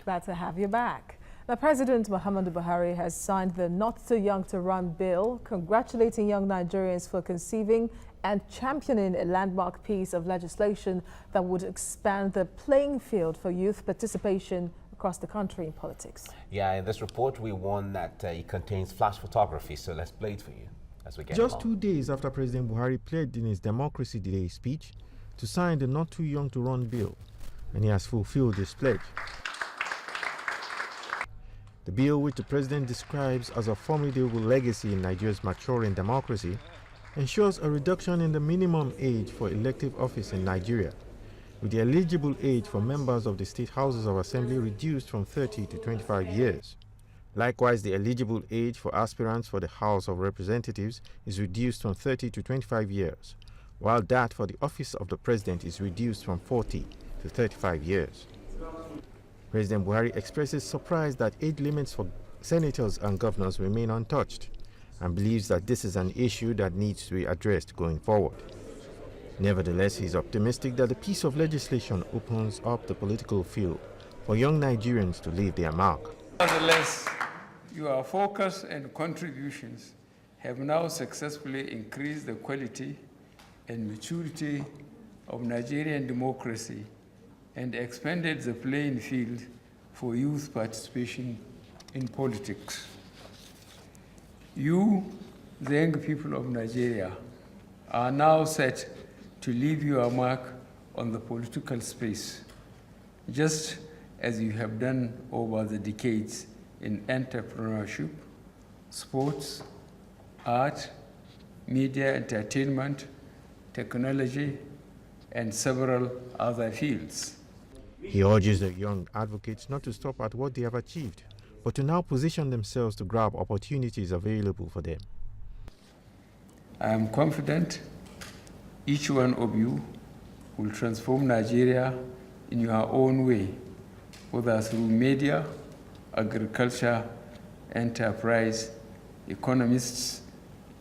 Glad to have you back. Now, President Muhammadu Buhari has signed the Not Too Young to Run bill, congratulating young Nigerians for conceiving and championing a landmark piece of legislation that would expand the playing field for youth participation across the country in politics. Yeah, in this report, we warn that it contains flash photography, so let's play it for you as we get Just along. 2 days after President Buhari pledged in his Democracy Day speech to sign the Not Too Young to Run bill, and he has fulfilled his pledge. The bill, which the president describes as a formidable legacy in Nigeria's maturing democracy, ensures a reduction in the minimum age for elective office in Nigeria, with the eligible age for members of the state houses of assembly reduced from 30 to 25 years. Likewise, the eligible age for aspirants for the House of Representatives is reduced from 30 to 25 years, while that for the office of the president is reduced from 40 to 35 years. President Buhari expresses surprise that age limits for senators and governors remain untouched and believes that this is an issue that needs to be addressed going forward. Nevertheless, he is optimistic that the piece of legislation opens up the political field for young Nigerians to leave their mark. Nevertheless, your focus and contributions have now successfully increased the quality and maturity of Nigerian democracy and expanded the playing field for youth participation in politics. You, the young people of Nigeria, are now set to leave your mark on the political space, just as you have done over the decades in entrepreneurship, sports, art, media, entertainment, technology, and several other fields. He urges the young advocates not to stop at what they have achieved, but to now position themselves to grab opportunities available for them. I am confident each one of you will transform Nigeria in your own way, whether through media, agriculture, enterprise, economists,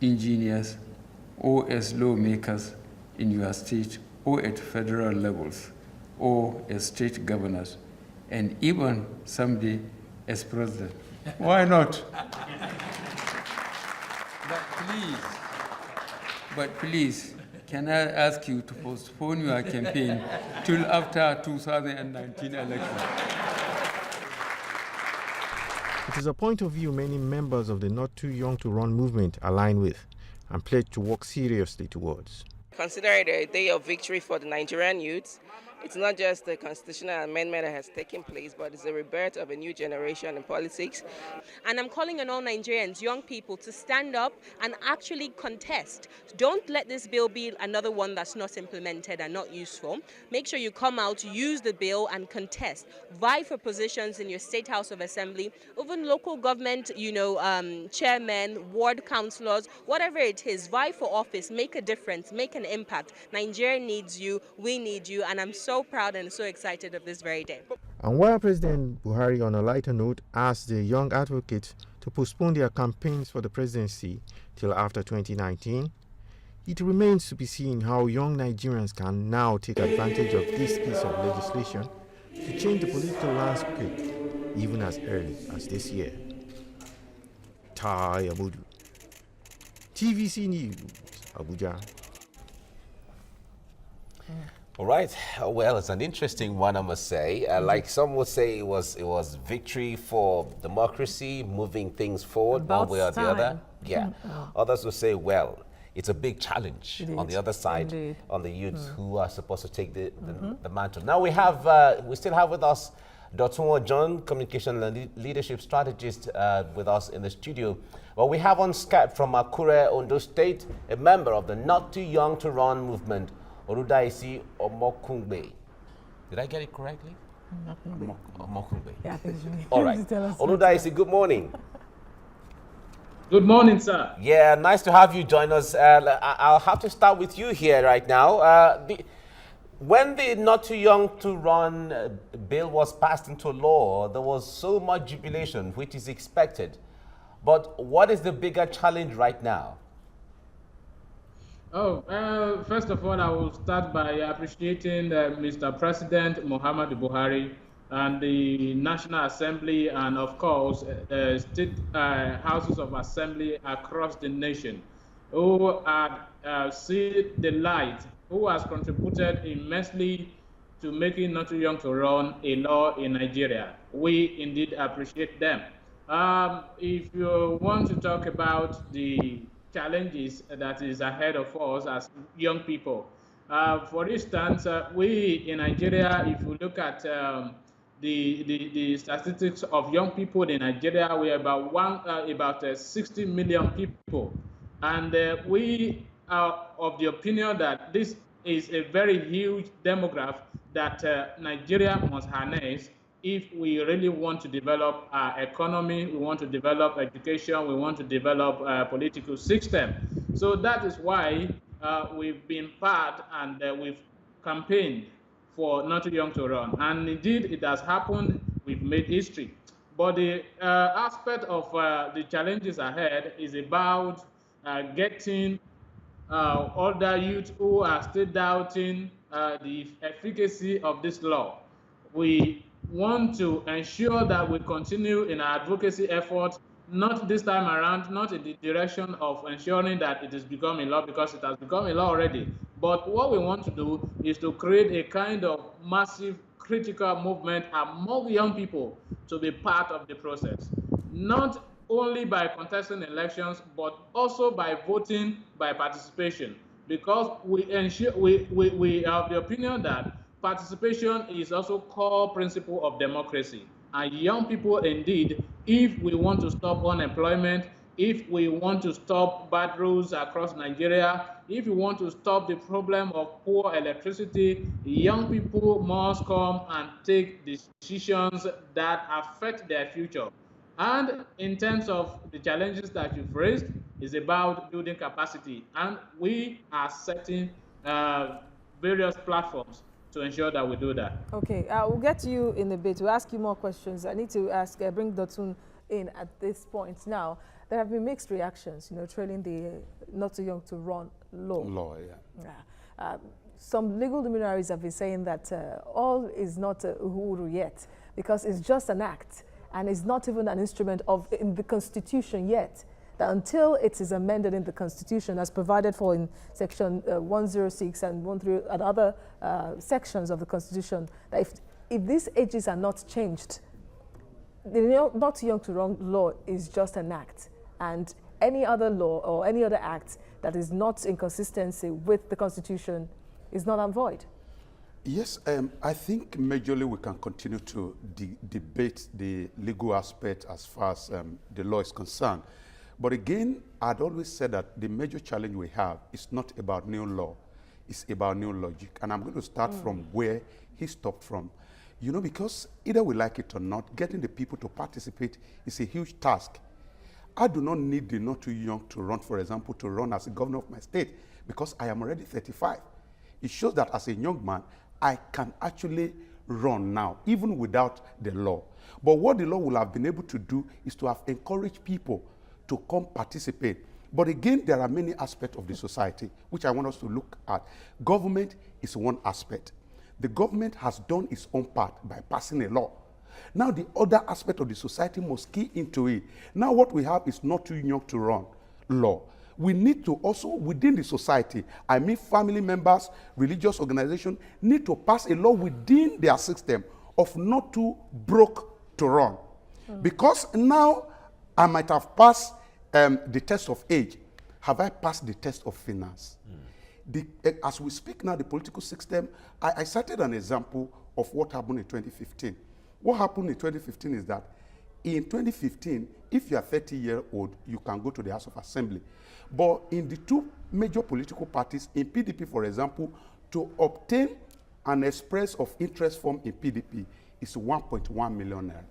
engineers, or as lawmakers in your state or at federal levels, or as state governors, and even someday as president. Why not? But please, can I ask you to postpone your campaign till after 2019 election? It is a point of view many members of the Not Too Young to Run movement align with and pledge to work seriously towards. Consider it a day of victory for the Nigerian youth. It's not just the constitutional amendment that has taken place, but it's the rebirth of a new generation in politics. And I'm calling on all Nigerians, young people, to stand up and actually contest. Don't let this bill be another one that's not implemented and not useful. Make sure you come out, use the bill and contest. Vie for positions in your State House of Assembly, even local government, chairmen, ward councillors, whatever it is. Vie for office, make a difference, make an impact. Nigeria needs you, we need you, and I'm so proud and so excited of this very day. And while President Buhari, on a lighter note, asked the young advocates to postpone their campaigns for the presidency till after 2019, it remains to be seen how young Nigerians can now take advantage of this piece of legislation to change the political landscape even as early as this year. Tai Abudu, TVC News, Abuja. All right. Well, it's an interesting one, I must say. Like some would say, it was victory for democracy, moving things forward one way or the other. Yeah. Others will say, well, it's a big challenge on the other side, on the youths who are supposed to take the mantle. Now we still have with us Dotun Ojon, communication and leadership strategist, with us in the studio. Well, we have on Skype from Akure, Ondo State, a member of the Not Too Young to Run movement, Oludaisi Omokungbe. Did I get it correctly? Omokungbe. Yeah, I think all right. Oludaisi, good morning. Good morning, sir. Yeah, nice to have you join us. I'll have to start with you here right now. When the Not Too Young to Run bill was passed into law, there was so much jubilation, which is expected. But what is the bigger challenge right now? First of all, I will start by appreciating Mr. President Muhammadu Buhari and the National Assembly, and of course, state houses of assembly across the nation, who have seen the light, who has contributed immensely to making Not Too Young to Run a law in Nigeria. We indeed appreciate them. If you want to talk about the challenges that is ahead of us as young people, for instance, we in Nigeria, if you look at the statistics of young people in Nigeria, we are about 60 million people, and we are of the opinion that this is a very huge demographic that Nigeria must harness if we really want to develop our economy, we want to develop education, we want to develop a political system. So that is why we've been part, and we've campaigned for Not Too Young to Run. And indeed, it has happened. We've made history. But the aspect of the challenges ahead is about getting other youth who are still doubting the efficacy of this law. We want to ensure that we continue in our advocacy efforts, not this time around, not in the direction of ensuring that it has become a law, because it has become a law already. But what we want to do is to create a kind of massive critical movement among young people to be part of the process. Not only by contesting elections, but also by voting, by participation, because we have the opinion that participation is also core principle of democracy. And young people, indeed, if we want to stop unemployment, if we want to stop bad roads across Nigeria, if we want to stop the problem of poor electricity, young people must come and take decisions that affect their future. And in terms of the challenges that you've raised, is about building capacity. And we are setting various platforms to ensure that we do that. Okay, we'll get to you in a bit. We'll ask you more questions. I need to bring Dotun in at this point. Now, there have been mixed reactions, trailing the Not Too Young to Run law. Yeah. Some legal luminaries have been saying that all is not uhuru yet, because it's just an act, and it's not even an instrument in the Constitution yet. That until it is amended in the Constitution, as provided for in Section 106 and 13 and other sections of the Constitution, that if these ages are not changed, the Not Too Young to Run law is just an act, and any other law or any other act that is not in consistency with the Constitution is not and void. Yes, I think majorly we can continue to debate the legal aspect as far as the law is concerned. But again, I'd always said that the major challenge we have is not about new law, it's about new logic. And I'm going to start from where he stopped from. Because either we like it or not, getting the people to participate is a huge task. I do not need the Not Too Young to Run, for example, to run as a governor of my state, because I am already 35. It shows that as a young man, I can actually run now, even without the law. But what the law will have been able to do is to have encouraged people to come participate. But again, there are many aspects of the society which I want us to look at. Government is one aspect. The government has done its own part by passing a law. Now the other aspect of the society must key into it. Now what we have is Not Too Young to Run law. We need to also, within the society, I mean family members, religious organizations, need to pass a law within their system of not too broke to run. Because now I might have passed the test of age. Have I passed the test of finance? As we speak now, the political system, I cited an example of what happened in 2015. What happened in 2015 is that in 2015, if you are 30-year-old, you can go to the House of Assembly. But in the two major political parties, in PDP, for example, to obtain an express of interest form in PDP is 1.1 million naira.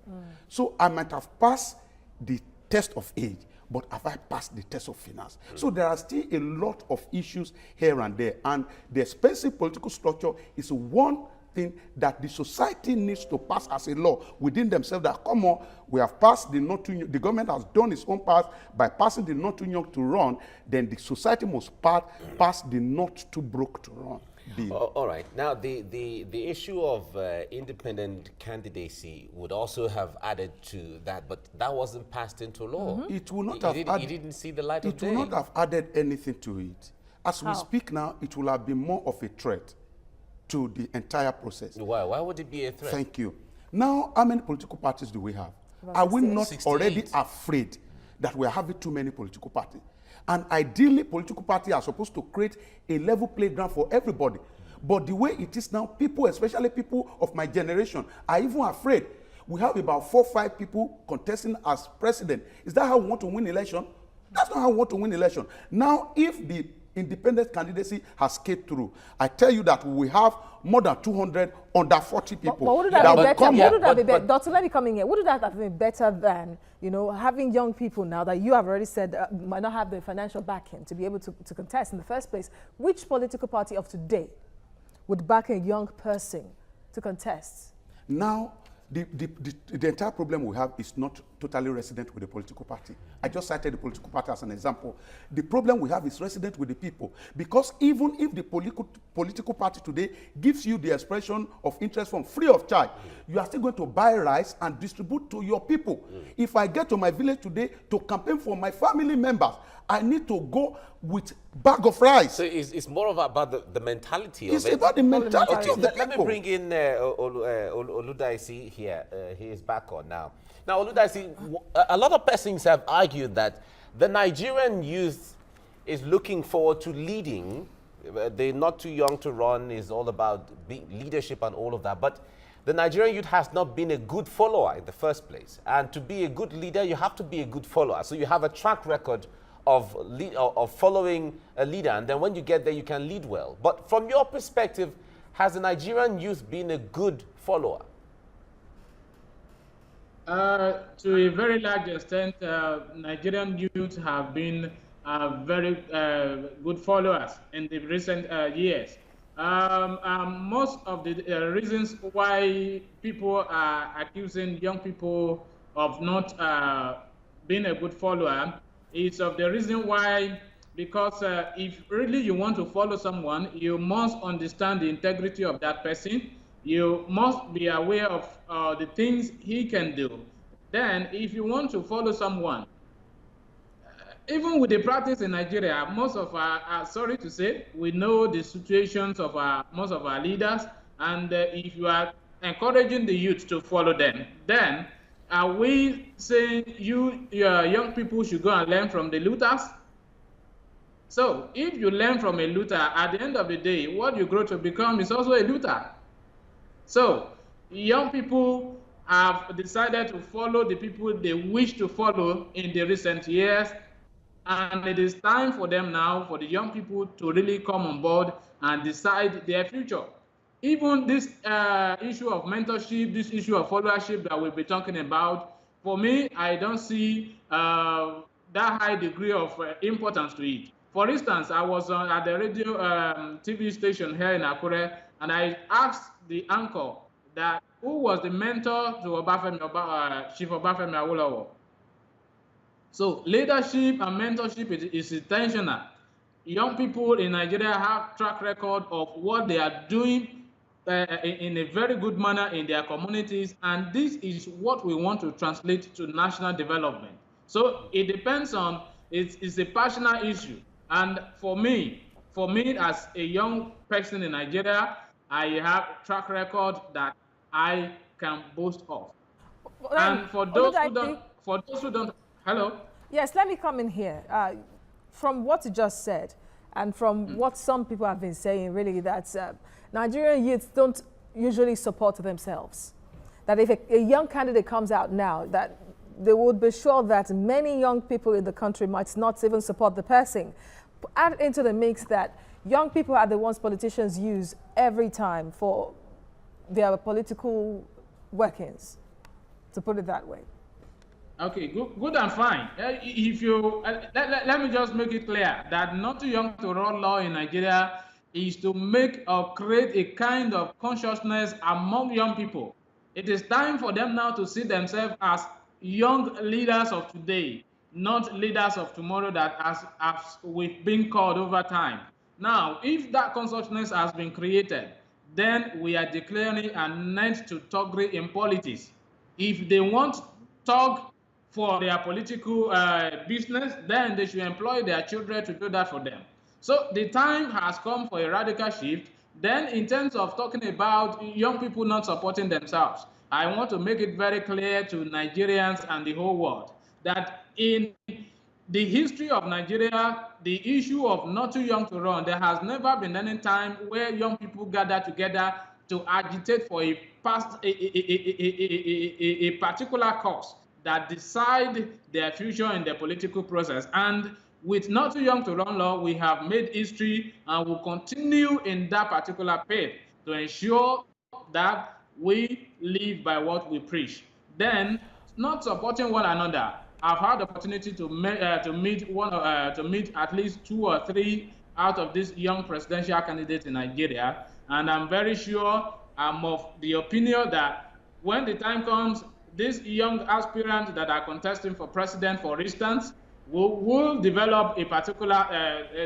So I might have passed the test of age, but have I passed the test of finance? So there are still a lot of issues here and there, and the expensive political structure is one thing that the society needs to pass as a law within themselves, that come on, we have passed the Not Too Young, the government has done its own part by passing the Not Too Young to Run, then the society must pass the Not Too Broke to Run. bill. All right. Now, the issue of independent candidacy would also have added to that, but that wasn't passed into law. It will not It didn't see the light of day. It will not have added anything to it. As we speak now, it will have been more of a threat to the entire process. Why? Why would it be a threat? Thank you. Now, how many political parties do we have? Are we not 68. already afraid that we are having too many political parties? And ideally, political parties are supposed to create a level playground for everybody. But the way it is now, people, especially people of my generation, are even afraid. We have about 4 or 5 people contesting as president. Is that how we want to win election? That's not how we want to win election. Now, if the independent candidacy has scaled through, I tell you that we have more than 200 under 40 people. But would that be better? Would that be better? Dr. Let me come in here. Would that have been better than, you know, having young people now that you have already said might not have the financial backing to be able to contest in the first place? Which political party of today would back a young person to contest? Now, the entire problem we have is not totally resident with the political party. I just cited the political party as an example. The problem we have is resident with the people. Because even if the political party today gives you the expression of interest from free of charge, you are still going to buy rice and distribute to your people. If I get to my village today to campaign for my family members, I need to go with bag of rice. So it's more about the mentality of it. It's about the mentality of the people. Let me bring in Oludaisi here. He is back on now. Now, Oludaisi, a lot of persons have argued that the Nigerian youth is looking forward to leading. They're not too young to run. It's all about leadership and all of that. But the Nigerian youth has not been a good follower in the first place. And to be a good leader, you have to be a good follower. So you have a track record of following a leader, and then when you get there, you can lead well. But from your perspective, has the Nigerian youth been a good follower? To a very large extent, Nigerian youth have been very good followers in the recent years. Most of the reasons why people are accusing young people of not being a good follower is of the reason why, because if really you want to follow someone, you must understand the integrity of that person. You must be aware of the things he can do. Then, if you want to follow someone, even with the practice in Nigeria, most of our, sorry to say, we know the situations of most of our leaders, and if you are encouraging the youth to follow them, then are we saying your young people should go and learn from the looters? So if you learn from a looter, at the end of the day, what you grow to become is also a looter. So young people have decided to follow the people they wish to follow in the recent years. And it is time for them now, for the young people to really come on board and decide their future. Even this issue of mentorship, this issue of followership that we'll be talking about, for me, I don't see that high degree of importance to it. For instance, I was at the radio TV station here in Akure, and I asked the anchor that who was the mentor to Chief Obafemi Awolowo. So leadership and mentorship is intentional. Young people in Nigeria have track record of what they are doing in a very good manner in their communities, and this is what we want to translate to national development. So it depends on, it's a personal issue. And for me as a young person in Nigeria, I have a track record that I can boast of. Well, and for those who don't, hello? Yes, let me come in here. From what you just said, and from what some people have been saying, really, that Nigerian youths don't usually support themselves. That if a young candidate comes out now, that they would be sure that many young people in the country might not even support the person. Add into the mix that young people are the ones politicians use every time for their political workings, to put it that way. Okay, good and fine. If you let me just make it clear that not too young to run law in Nigeria is to make or create a kind of consciousness among young people. It is time for them now to see themselves as young leaders of today, not leaders of tomorrow that as we've been called over time. Now, if that consciousness has been created, then we are declaring an end to thuggery in politics. If they want thug for their political business, then they should employ their children to do that for them. So the time has come for a radical shift. Then in terms of talking about young people not supporting themselves, I want to make it very clear to Nigerians and the whole world that in the history of Nigeria, the issue of not too young to run, there has never been any time where young people gather together to agitate for a particular cause that decide their future in the political process. And with not too young to run law, we have made history and will continue in that particular path to ensure that we live by what we preach. Then, not supporting one another. I've had the opportunity to meet at least 2 or 3 out of these young presidential candidates in Nigeria, and I'm very sure I'm of the opinion that when the time comes, these young aspirants that are contesting for president, for instance, will develop a particular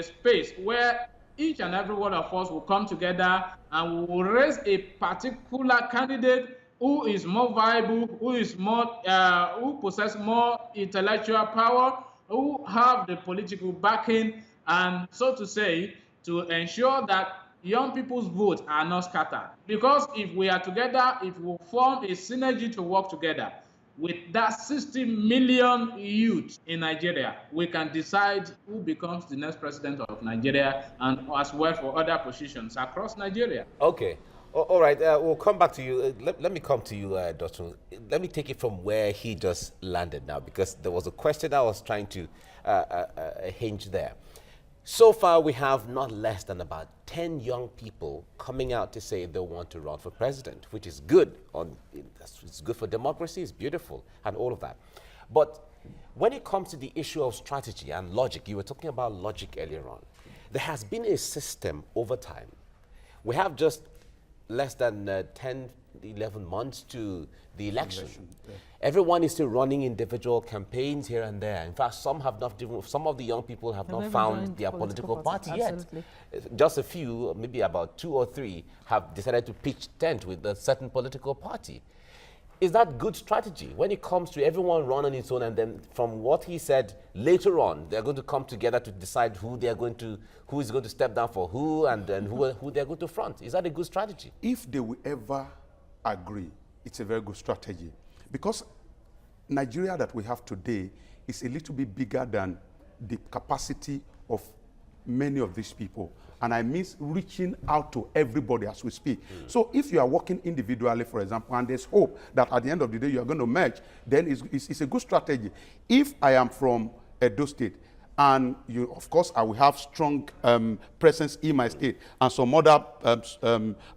space where each and every one of us will come together and we will raise a particular candidate who is more viable, who possess more intellectual power, who have the political backing, and so to say, to ensure that young people's votes are not scattered. Because if we are together, if we form a synergy to work together, with that 60 million youth in Nigeria, we can decide who becomes the next president of Nigeria, and as well for other positions across Nigeria. Okay. All right, we'll come back to you. Let me come to you, Dotun. Let me take it from where he just landed now, because there was a question I was trying to hinge there. So far, we have not less than about 10 young people coming out to say they want to run for president, which is good. It's good for democracy, it's beautiful, and all of that. But when it comes to the issue of strategy and logic, you were talking about logic earlier on. There has been a system over time. We have just less than 10, 11 months to the election. Yeah. Everyone is still running individual campaigns here and there. In fact, some of the young people have not found their political party yet. Just a few, maybe about 2 or 3, have decided to pitch tent with a certain political party. Is that good strategy when it comes to everyone run on its own, and then from what he said later on, they're going to come together to decide who is going to step down for who, and then who they're going to front? Is that a good strategy? If they will ever agree, it's a very good strategy, because Nigeria that we have today is a little bit bigger than the capacity of many of these people. And I mean reaching out to everybody as we speak. So if you are working individually, for example, and there's hope that at the end of the day you are going to merge, then it's a good strategy. If I am from Edo State, and of course, I will have strong presence in my state and some other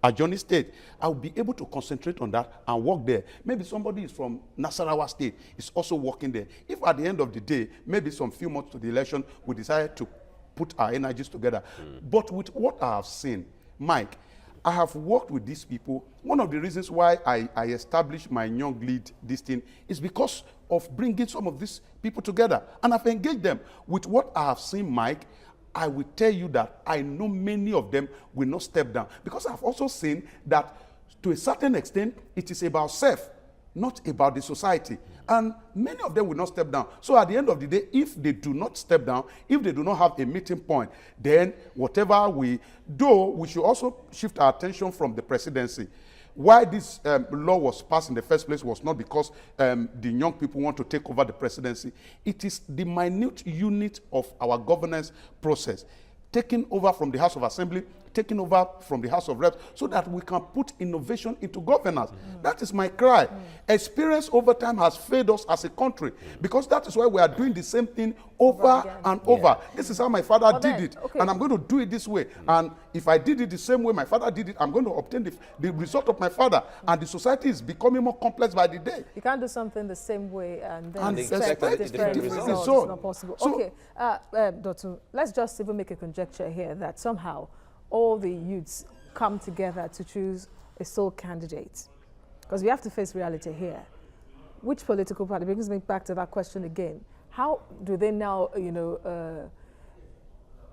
adjoining state, I will be able to concentrate on that and work there. Maybe somebody is from Nasarawa State, is also working there. If at the end of the day, maybe some few months to the election, we decide to put our energies together. But with what I have seen, Mike, I have worked with these people. One of the reasons why I established my young lead, this thing, is because of bringing some of these people together. And I've engaged them. With what I have seen, Mike, I will tell you that I know many of them will not step down. Because I've also seen that to a certain extent, it is about self, not about the society. And many of them will not step down. So at the end of the day, if they do not step down, if they do not have a meeting point, then whatever we do, we should also shift our attention from the presidency. Why this law was passed in the first place was not because the young people want to take over the presidency. It is the minute unit of our governance process, taking over from the House of Assembly, taking over from the House of Reps, so that we can put innovation into governance. That is my cry. Experience over time has failed us as a country, because that is why we are doing the same thing over and over. This is how my father did it, and I'm going to do it this way. And if I did it the same way my father did it, I'm going to obtain the result of my father. And the society is becoming more complex by the day. You can't do something the same way and then expect different results. It's not possible. So, okay, Dotun, let's just even make a conjecture here that somehow all the youths come together to choose a sole candidate. Because we have to face reality here. Which political party, brings me back to that question again, how do they now,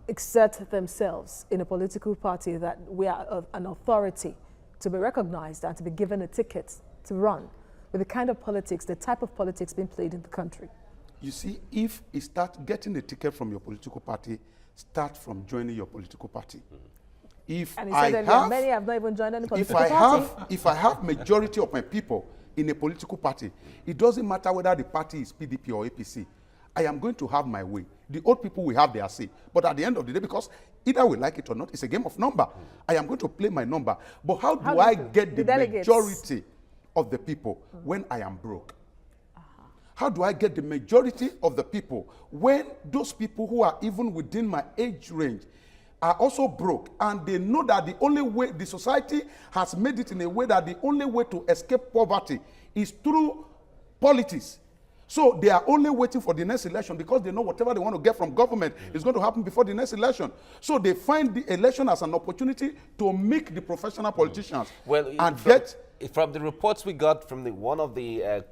exert themselves in a political party that we are an authority to be recognized and to be given a ticket to run with the kind of politics, the type of politics being played in the country? You see, if you start getting a ticket from your political party, start from joining your political party. If And he said earlier, many have not even joined any political party. If I have majority of my people in a political party, it doesn't matter whether the party is PDP or APC. I am going to have my way. The old people will have their say. But at the end of the day, because either we like it or not, it's a game of number. I am going to play my number. But how do I get the majority of the people when I am broke? How do I get the majority of the people when those people who are even within my age range are also broke, and they know that the only way, the society has made it in a way that the only way to escape poverty is through politics. So they are only waiting for the next election because they know whatever they want to get from government is going to happen before the next election. So they find the election as an opportunity to make the professional politicians From the reports we got from one of the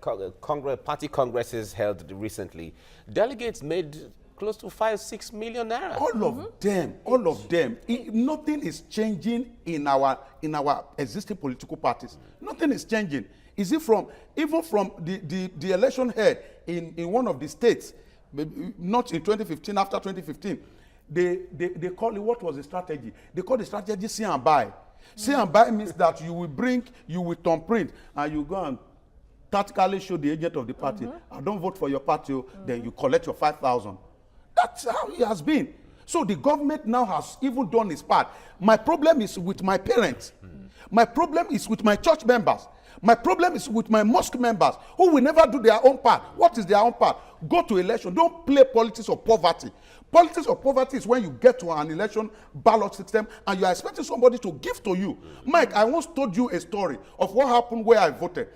party congresses held recently, delegates made close to 5-6 million naira. All of them. Nothing is changing in our existing political parties. Nothing is changing. Is it even from the election head in one of the states, not in 2015, after 2015, they call it, what was the strategy? They call the strategy see and buy. See and buy means that you will thumbprint and you go and tactically show the agent of the party, I don't vote for your party, then you collect your 5,000. That's how it has been. So the government now has even done its part. My problem is with my parents. My problem is with my church members. My problem is with my mosque members who will never do their own part. What is their own part? Go to election. Don't play politics of poverty. Politics of poverty is when you get to an election ballot system and you are expecting somebody to give to you. Mike, I once told you a story of what happened where I voted.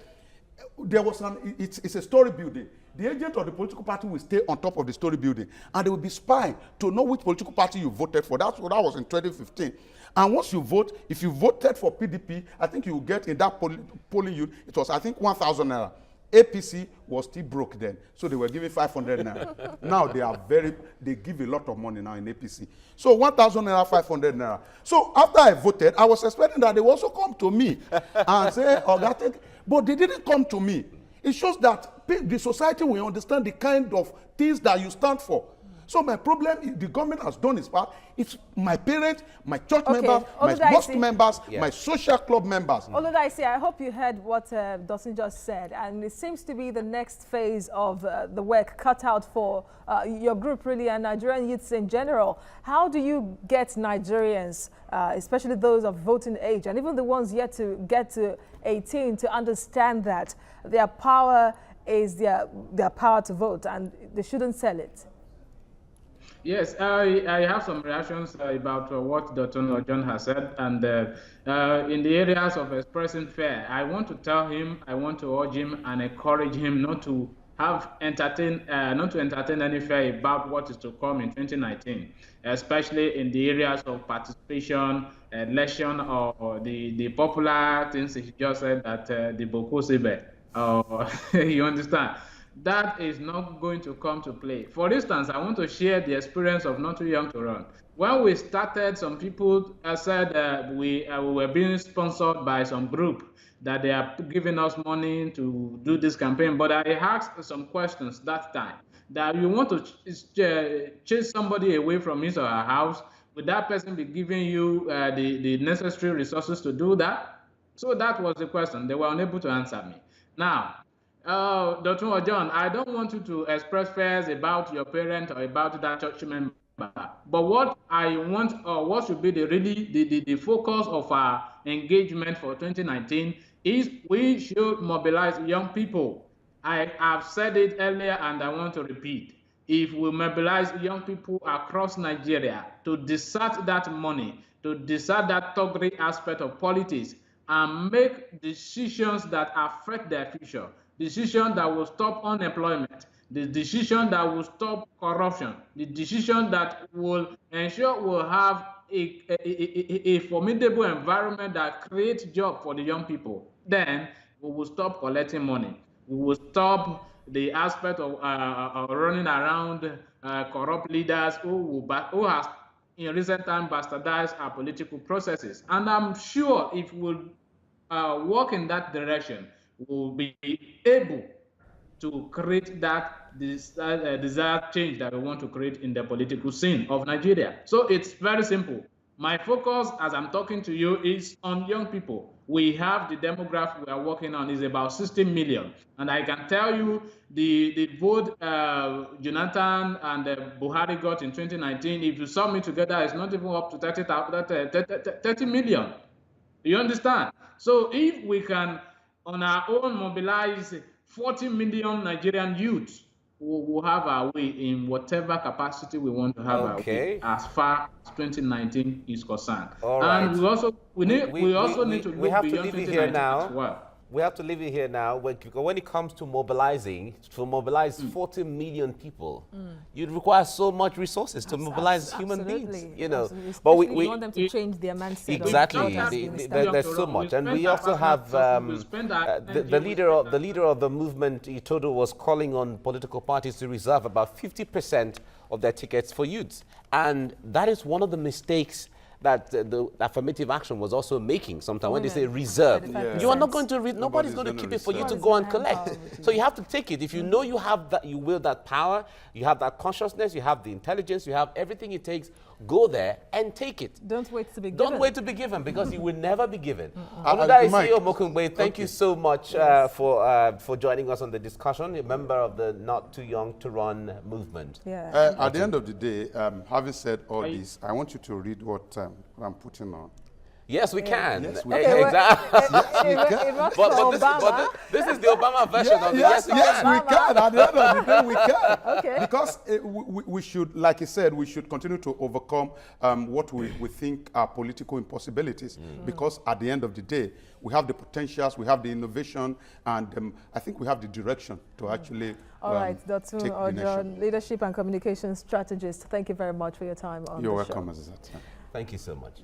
There was it's a story building. The agent of the political party will stay on top of the story building and they will be spying to know which political party you voted for. That was in 2015. And once you vote, if you voted for PDP, I think you will get in that polling unit, it was, I think, 1,000 naira. APC was still broke then, so they were giving 500 naira. Now they give a lot of money now in APC. So 1,000 naira, 500 naira. So after I voted, I was expecting that they will also come to me and say, but they didn't come to me. It shows that the society will understand the kind of things that you stand for. So my problem is the government has done its part. It's my parents, my church members, my mosque members, my social club members. Oludaisi, I hope you heard what Dotun just said. And it seems to be the next phase of the work cut out for your group, really, and Nigerian youths in general. How do you get Nigerians, especially those of voting age, and even the ones yet to get to 18, to understand that their power is their power to vote and they shouldn't sell it? Yes, I have some reactions about what Dotun Ojon has said, and in the areas of expressing fear, I want to tell him, I want to urge him and encourage him not to entertain any fear about what is to come in 2019, especially in the areas of participation, election, or the popular things he just said that the Boko Sibe, you understand? That is not going to come to play. For instance, I want to share the experience of Not Too Young to Run. When we started, some people said we were being sponsored by some group, that they are giving us money to do this campaign. But I asked some questions that time, that you want to chase somebody away from his or her house, would that person be giving you the necessary resources to do that? So that was the question. They were unable to answer me. Now, Dr. Ojon, I don't want you to express fears about your parent or about that church member. But what I want, or what should be the focus of our engagement for 2019 is we should mobilize young people. I have said it earlier and I want to repeat. If we mobilize young people across Nigeria to desert that money, to desert that thuggery aspect of politics, and make decisions that affect their future, decision that will stop unemployment, the decision that will stop corruption, the decision that will ensure we'll have a formidable environment that creates jobs for the young people, then we will stop collecting money. We will stop the aspect of running around corrupt leaders who has in recent time bastardized our political processes. And I'm sure if we'll work in that direction, we'll be able to create that desired change that we want to create in the political scene of Nigeria. So it's very simple. My focus, as I'm talking to you, is on young people. We have the demographic we are working on is about 60 million. And I can tell you the vote Jonathan and Buhari got in 2019, if you sum it together, it's not even up to 30 million. You understand? So if we can, on our own, mobilize 40 million Nigerian youths, we'll have our way in whatever capacity we want to have our way as far as 2019 is concerned. All right. And we also need to look beyond 2019 as well. We have to leave it here now. When it comes to mobilizing, to mobilize 40 million people, you'd require so much resources to mobilize human beings. You know, but we want them to change their mindset. Exactly. There's so much, and we also have the leader of the movement. Itodo was calling on political parties to reserve about 50% of their tickets for youths, and that is one of the mistakes that the affirmative action was also making sometimes when they say reserve. You are not going to, nobody's going to keep it for you to go and collect. So you have to take it. If you know you have that, you will that power, you have that consciousness, you have the intelligence, you have everything it takes, go there and take it. Don't wait to be given. Don't wait to be given, because you will never be given. Thank you so much for joining us on the discussion, a member of the Not Too Young to Run movement. At the end of the day, having said all this, I want you to read what I'm putting on. Yes, we can. Yes, we can. Exactly. But this is the Obama version of the yes, we can. At the end of the day, we can. Okay. Because we should, like you said, we should continue to overcome what we think are political impossibilities. Because at the end of the day, we have the potentials, we have the innovation, and I think we have the direction to actually All right, Dotun Ojon, Leadership and Communications Strategist. Thank you very much for your time on the show. You're welcome, Azizat. Thank you so much.